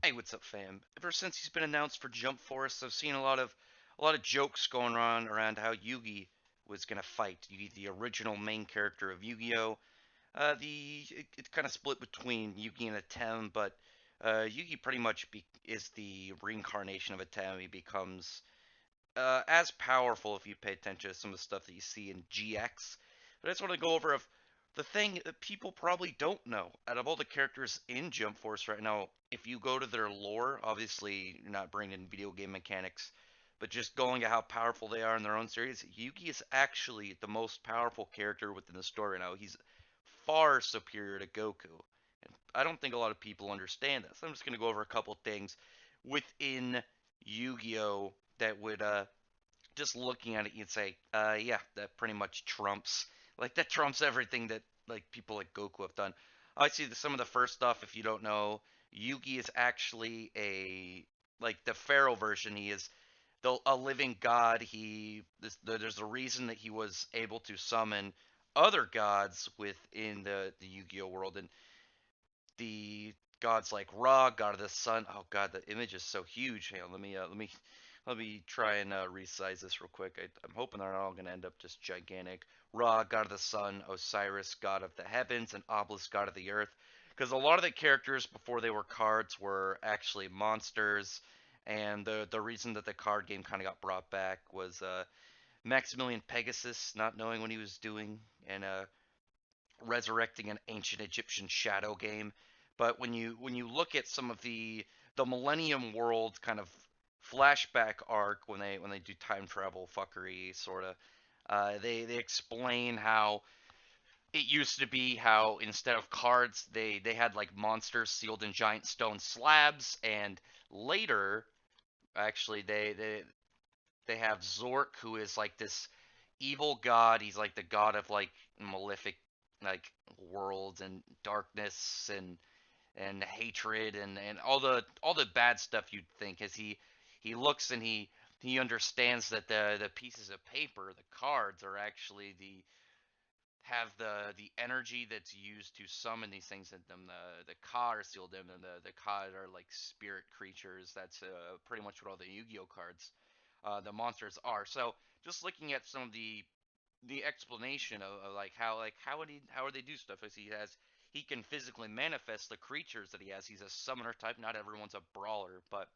Hey, what's up, fam? Ever since he's been announced for Jump Force, I've seen a lot of jokes going on around how Yugi was gonna fight. Yugi, the original main character of Yu-Gi-Oh! It kind of split between Yugi and Atem, but Yugi pretty much is the reincarnation of Atem. He becomes as powerful if you pay attention to some of the stuff that you see in GX. But I just want to go over the thing that people probably don't know. Out of all the characters in Jump Force right now, if you go to their lore, obviously you're not bringing in video game mechanics, but just going to how powerful they are in their own series, Yugi is actually the most powerful character within the story now. He's far superior to Goku. And I don't think a lot of people understand this. I'm just going to go over a couple things within Yu-Gi-Oh that would just looking at it, you'd say, yeah, that pretty much trumps, like that trumps everything that like people like Goku have done. I see some of the first stuff. If you don't know, Yugi is actually like the Pharaoh version. He is a living god. There's a reason that he was able to summon other gods within the Yu-Gi-Oh world, and the gods like Ra, god of the sun. Oh god, the image is so huge. Hang on, let me try and resize this real quick. I'm hoping they're not all going to end up just gigantic. Ra, god of the sun, Osiris, god of the heavens, and Obelisk, god of the earth. Because a lot of the characters before they were cards were actually monsters, and the reason that the card game kind of got brought back was Maximilian Pegasus not knowing what he was doing and resurrecting an ancient Egyptian shadow game. But when you look at some of the Millennium World kind of flashback arc when they do time travel fuckery sort of, they explain how it used to be how instead of cards they had like monsters sealed in giant stone slabs, and later actually they have Zork, who is like this evil god. He's like the god of like malefic like worlds and darkness and hatred and all the bad stuff you'd think, as he looks and he understands that the pieces of paper, the cards, are actually have the energy that's used to summon these things in them. The Ka are sealed in them. The Ka are like spirit creatures. That's pretty much what all the Yu-Gi-Oh cards, the monsters are. So just looking at some of the explanation of like how would they do stuff, as he can physically manifest the creatures that he has. He's a summoner type. Not everyone's a brawler, but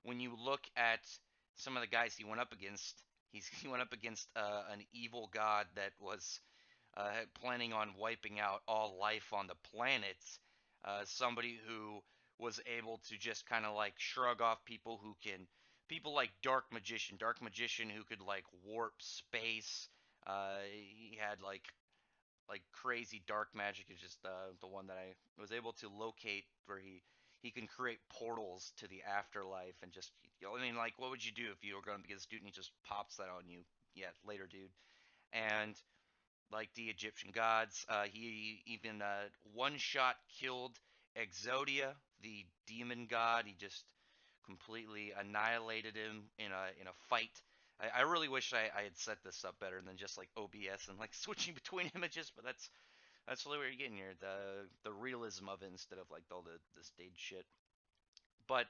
when you look at some of the guys he went up against, he went up against an evil god that was planning on wiping out all life on the planet. Somebody who was able to just kind of like shrug off people like Dark Magician who could like warp space. He had like crazy dark magic is just the one that I was able to locate, where he can create portals to the afterlife and just, I mean, like, what would you do if you were going to get a student? He just pops that on you. Yeah, later, dude. And like the Egyptian gods, he even one shot killed Exodia, the demon god. He just completely annihilated him in a fight. I really wish I had set this up better than just like OBS and like switching between images, but that's really what you're getting here, the realism of it instead of like all the stage shit. But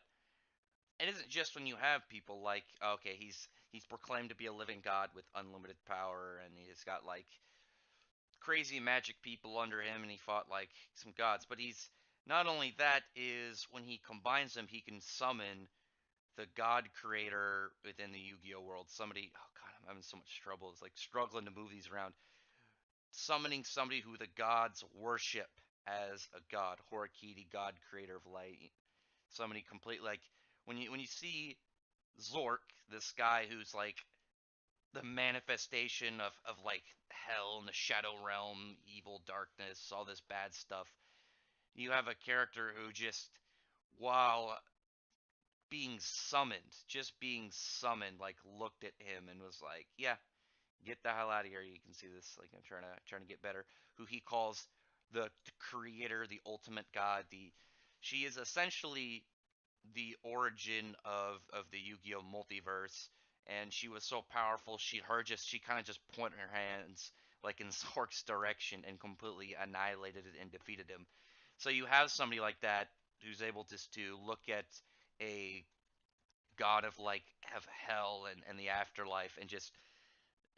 it isn't just when you have people like, okay, he's proclaimed to be a living god with unlimited power, and he's got like crazy magic people under him, and he fought like some gods. But he's not only that, is when he combines them, he can summon the god creator within the Yu-Gi-Oh world. Somebody, oh god, I'm having so much trouble. It's like struggling to move these around. Summoning somebody who the gods worship as a god, Horikiti, god creator of light. Somebody complete like when you see Zork, this guy who's like the manifestation of like hell and the shadow realm, evil darkness, all this bad stuff. You have a character who just, while being summoned, like looked at him and was like, "Yeah, get the hell out of here." You can see this, like I'm trying to get better. Who he calls the creator, the ultimate god. The She is essentially the origin of the Yu-Gi-Oh multiverse, and she was so powerful. She kind of just pointed her hands like in Zork's direction and completely annihilated it and defeated him. So you have somebody like that who's able just to look at a god of like of hell and the afterlife and just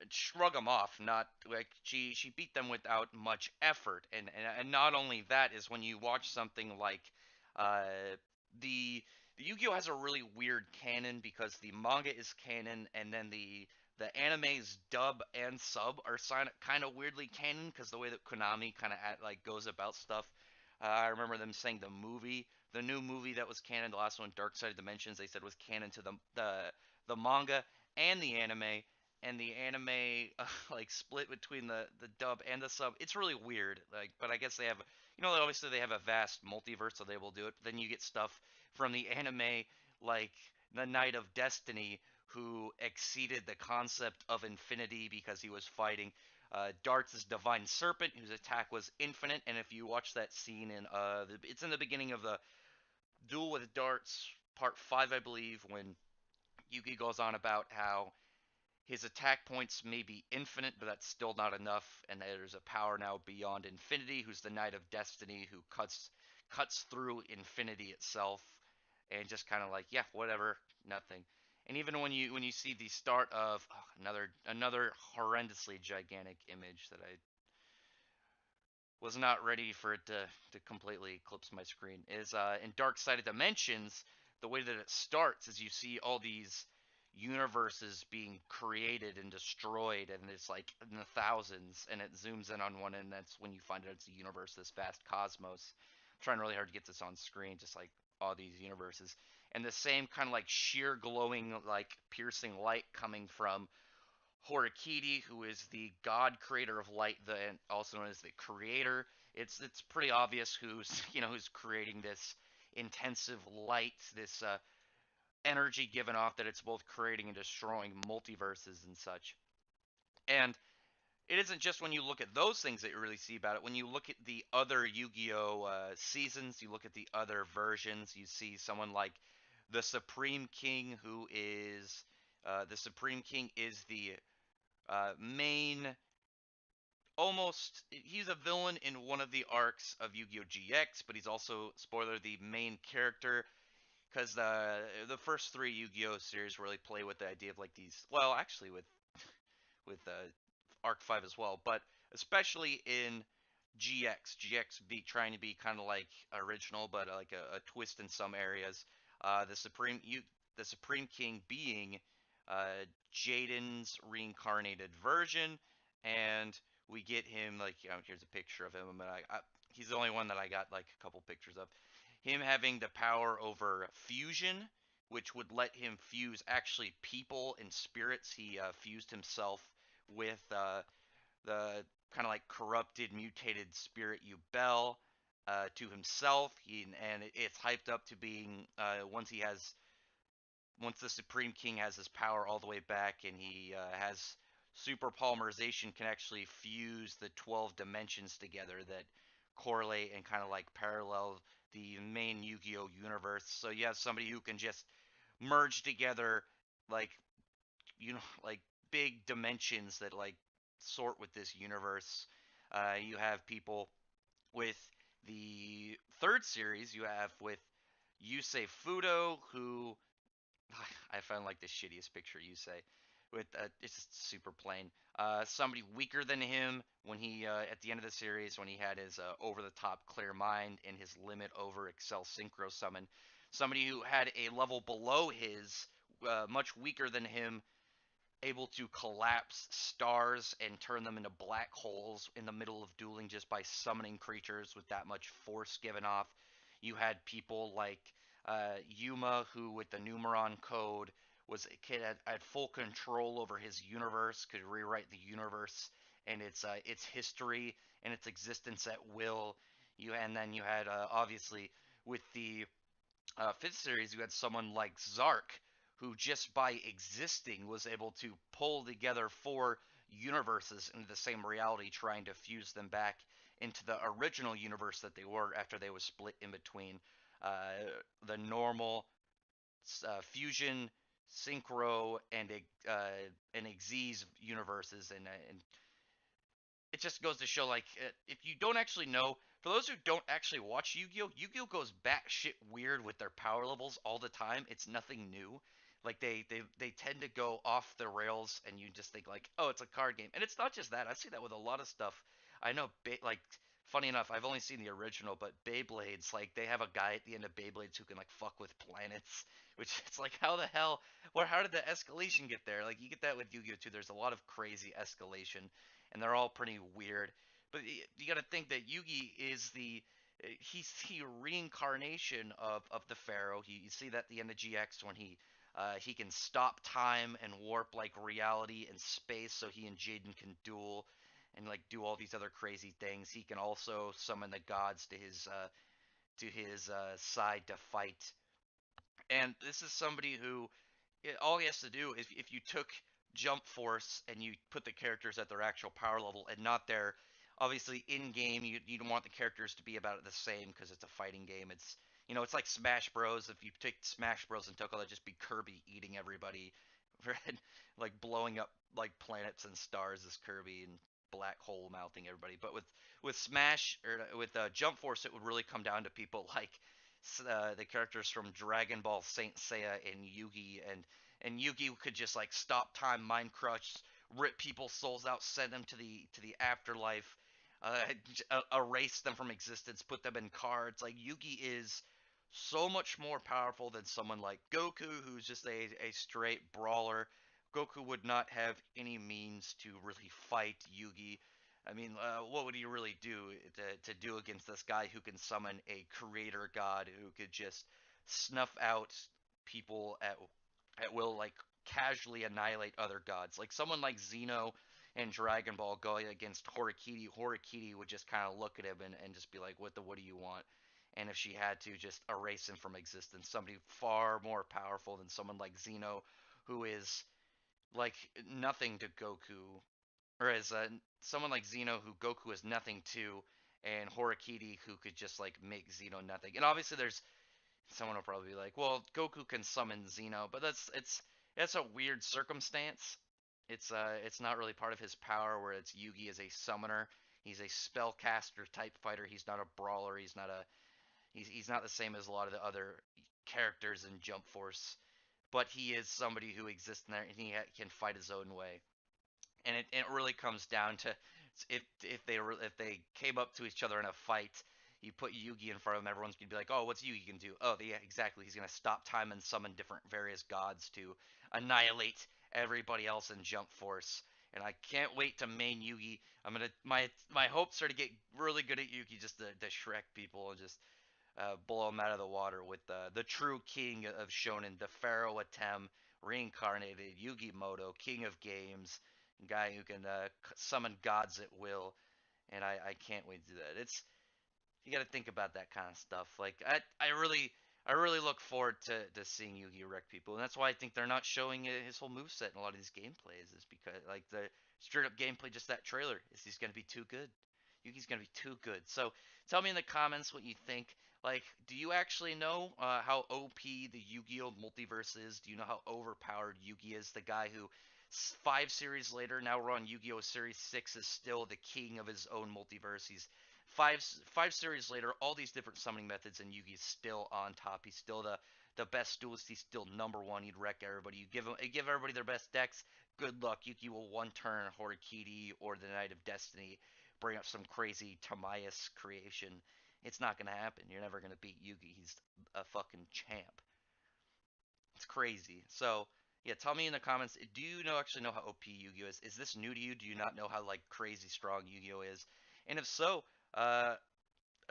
shrug them off. Not like she beat them without much effort, and not only that is when you watch something like uh, the the Yu-Gi-Oh has a really weird canon because the manga is canon and then the anime's dub and sub are kind of weirdly canon because the way that Konami kind of like goes about stuff. I remember them saying the new movie that was canon, the last one, Dark Side of Dimensions, they said was canon to the manga and the anime, and the anime like split between the dub and the sub. It's really weird. Like, but I guess they have, obviously they have a vast multiverse, so they will do it. But then you get stuff from the anime like the Knight of Destiny, who exceeded the concept of infinity because he was fighting Dart's divine serpent, whose attack was infinite. And if you watch that scene it's in the beginning of the Duel with Darts Part 5, I believe, when Yugi goes on about how his attack points may be infinite, but that's still not enough, and there's a power now beyond infinity, who's the Knight of Destiny, who cuts through infinity itself, and just kind of like, yeah, whatever, nothing. And even when you see the start of another horrendously gigantic image that I was not ready for it to completely eclipse my screen is in Dark Side of Dimensions. The way that it starts is you see all these universes being created and destroyed, and it's like in the thousands, and it zooms in on one, and that's when you find out it's a universe, this vast cosmos. I'm trying really hard to get this on screen, just like all these universes, and the same kind of like sheer glowing, like piercing light coming from Horikiri, who is the god creator of light, also known as the creator. It's pretty obvious who's who's creating this intensive light, this energy given off, that it's both creating and destroying multiverses and such. And it isn't just when you look at those things that you really see about it. When you look at the other Yu-Gi-Oh seasons, you look at the other versions, you see someone like the Supreme King, who is the Supreme King is the main, almost, he's a villain in one of the arcs of Yu-Gi-Oh! GX, but he's also, spoiler, the main character, because the first three Yu-Gi-Oh! Series really play with the idea of like these, well, actually with Arc 5 as well, but especially in GX be trying to be kind of like original, but like a twist in some areas. The the Supreme King being Jaden's reincarnated version, and we get him like, here's a picture of him. He's the only one that I got like a couple pictures of him having the power over fusion, which would let him fuse actually people and spirits. He fused himself with the kind of like corrupted, mutated spirit Yubel to himself. It's hyped up to being once the Supreme King has his power all the way back, and he has super polymerization, can actually fuse the 12 dimensions together that correlate and kind of like parallel the main Yu-Gi-Oh universe. So you have somebody who can just merge together like like big dimensions that like sort with this universe. You have people with the third series. You have with Yusei Fudo, who I found like the shittiest picture you say. With it's just super plain. Somebody weaker than him when he at the end of the series when he had his over the top clear mind and his limit over Excel synchro summon. Somebody who had a level below his, much weaker than him, able to collapse stars and turn them into black holes in the middle of dueling just by summoning creatures with that much force given off. You had people like Yuma, who with the Numeron code was a kid had full control over his universe, could rewrite the universe and its history and its existence at will. And then you had obviously with the fifth series, you had someone like Zark, who just by existing was able to pull together four universes into the same reality, trying to fuse them back into the original universe that they were after they were split in between uh, the normal fusion, synchro, and Xyz universes, and it just goes to show, like, if you don't actually know, for those who don't actually watch Yu-Gi-Oh, Yu-Gi-Oh goes batshit weird with their power levels all the time. It's nothing new. Like they tend to go off the rails, and you just think like, oh, it's a card game, and it's not just that. I see that with a lot of stuff. I know, like, funny enough, I've only seen the original, but Beyblades, like, they have a guy at the end of Beyblades who can like fuck with planets, which it's like, how the hell, where, how did the escalation get there? Like, you get that with Yu-Gi-Oh too. There's a lot of crazy escalation, and they're all pretty weird. But you got to think that Yugi is he's the reincarnation of the Pharaoh. You see that at the end of GX when he can stop time and warp like reality and space, so he and Jaden can duel and like do all these other crazy things. He can also summon the gods to his side to fight. And this is somebody who all he has to do is, if you took Jump Force and you put the characters at their actual power level and not their, obviously in game you don't want the characters to be about the same because it's a fighting game. It's, it's like Smash Bros. If you take Smash Bros and took all that, just be Kirby eating everybody, like blowing up like planets and stars as Kirby, and black hole mouthing everybody. But with Smash, or with Jump Force, it would really come down to people like the characters from Dragon Ball, Saint Seiya, and Yugi, and Yugi could just like stop time, mind crush, rip people's souls out, send them to the afterlife, erase them from existence, put them in cards. Like, Yugi is so much more powerful than someone like Goku, who's just a straight brawler. Goku would not have any means to really fight Yugi. I mean, what would he really do to do against this guy who can summon a creator god who could just snuff out people at will, like casually annihilate other gods? Like someone like Xeno and Dragon Ball going against Horikiri. Horikiri would just kind of look at him and just be like, what do you want? And if she had to, just erase him from existence. Somebody far more powerful than someone like Xeno, who is like nothing to Goku, or as someone like Xeno, who Goku is nothing to, and Horikiri, who could just like make Xeno nothing. And obviously, there's someone will probably be like, well, Goku can summon Xeno, but that's a weird circumstance. It's not really part of his power, where it's Yugi as a summoner. He's a spellcaster type fighter. He's not a brawler. He's not the same as a lot of the other characters in Jump Force, but he is somebody who exists in there, and he can fight his own way. And it really comes down to, if they came up to each other in a fight, you put Yugi in front of them, everyone's gonna be like, oh, what's Yugi gonna do? Oh, yeah, exactly, he's gonna stop time and summon different various gods to annihilate everybody else in Jump Force. And I can't wait to main Yugi. My hopes are to get really good at Yugi, just to Shrek people and just blow him out of the water with the true king of shonen, the Pharaoh Atem, reincarnated Yugi Moto, king of games, guy who can summon gods at will. And I can't wait to do that. You got to think about that kind of stuff. Like, I really look forward to seeing Yugi wreck people, and that's why I think they're not showing his whole moveset in a lot of these gameplays. Is because, like, the straight up gameplay, just that trailer, is he's gonna be too good. Yugi's gonna be too good. So tell me in the comments what you think. Like, do you actually know how OP the Yu-Gi-Oh multiverse is? Do you know how overpowered Yugi is? The guy who 5 series later, now we're on Yu-Gi-Oh Series 6, is still the king of his own multiverse. He's five series later, all these different summoning methods, and Yugi's still on top. He's still the best duelist. He's still number one. He'd wreck everybody. You give everybody their best decks. Good luck. Yugi will one turn Horikiri or the Knight of Destiny, bring up some crazy Tamias creation. It's not gonna happen. You're never gonna beat Yugi. He's a fucking champ. It's crazy. So yeah, tell me in the comments. Do you actually know how OP Yu-Gi-Oh is? Is this new to you? Do you not know how like crazy strong Yu-Gi-Oh is? And if so, are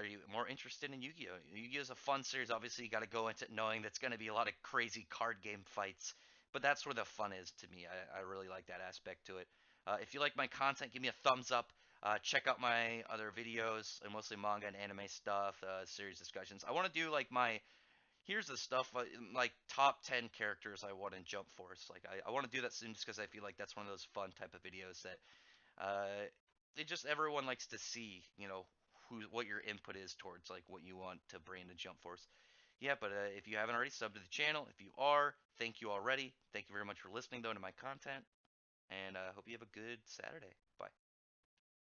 you more interested in Yu-Gi-Oh? Yu-Gi-Oh is a fun series. Obviously, you got to go into it knowing that's going to be a lot of crazy card game fights, but that's where the fun is to me. I really like that aspect to it. If you like my content, give me a thumbs up. Check out my other videos, and mostly manga and anime stuff, series discussions. I want to do like here's the stuff, like top 10 characters I want in Jump Force. Like, I want to do that soon, just because I feel like that's one of those fun type of videos that uh, they just, everyone likes to see, what your input is towards like what you want to bring into Jump Force. Yeah, but if you haven't already, sub to the channel. If you are, thank you already. Thank you very much for listening though to my content, and hope you have a good Saturday. Bye.